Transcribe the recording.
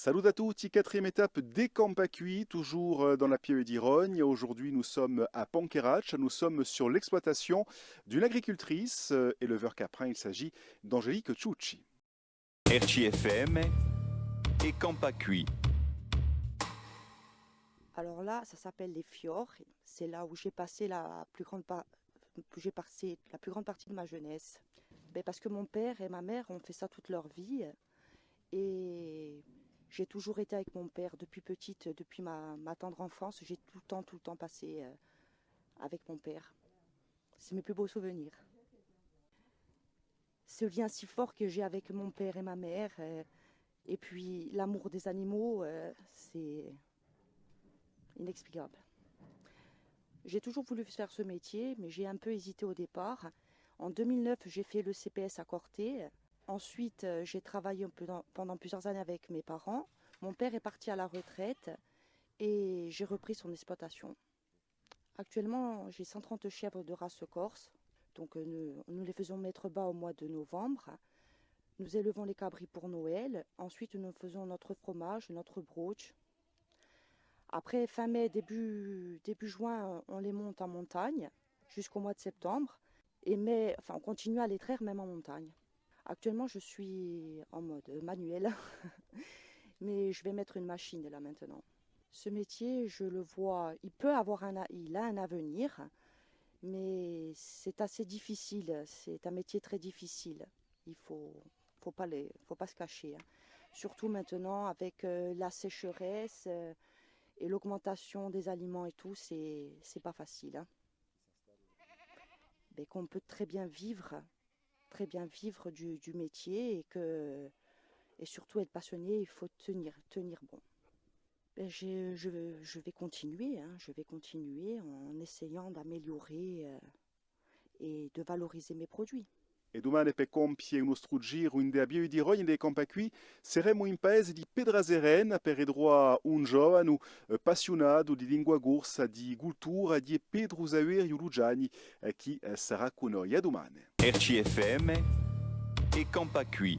Salut à tutti, quatrième étape des Campacui, toujours dans la Pieve di Rogne. Aujourd'hui, nous sommes à Panquerac, nous sommes sur l'exploitation d'une agricultrice, éleveur caprin. Il s'agit d'Angélique Ciucci. RCFM et Campacui. Alors là, ça s'appelle les Fiors. C'est là où j'ai passé la plus grande partie de ma jeunesse. Parce que mon père et ma mère ont fait ça toute leur vie. Et j'ai toujours été avec mon père depuis petite, depuis ma tendre enfance. J'ai tout le temps passé avec mon père. C'est mes plus beaux souvenirs. Ce lien si fort que j'ai avec mon père et ma mère, et puis l'amour des animaux, c'est inexplicable. J'ai toujours voulu faire ce métier, mais j'ai un peu hésité au départ. En 2009, j'ai fait le CPS à Corté. Ensuite, j'ai travaillé pendant plusieurs années avec mes parents. Mon père est parti à la retraite et j'ai repris son exploitation. Actuellement, j'ai 130 chèvres de race corse. Donc, nous les faisons mettre bas au mois de novembre. Nous élevons les cabris pour Noël. Ensuite, nous faisons notre fromage, notre brooch. Après, fin mai, début juin, on les monte en montagne jusqu'au mois de septembre. Et on continue à les traire même en montagne. Actuellement, je suis en mode manuel, mais je vais mettre une machine là maintenant. Ce métier, je le vois, il a un avenir, mais c'est assez difficile. C'est un métier très difficile. Il faut pas se cacher. Surtout maintenant avec la sécheresse et l'augmentation des aliments et tout, c'est pas facile. Mais qu'on peut très bien vivre du métier et surtout être passionné, il faut tenir bon. Je vais continuer, je vais continuer en essayant d'améliorer et de valoriser mes produits. E domani per compiere il nostro giro in dea Pieve di Rogne e dei Campacui saremo in paese di Pedrazeren per edroa un giovane appassionato di lingua corsa, di cultura, di Pedro Saverio Lugiani, che sarà con noi. A domani. RCFM et Campacui.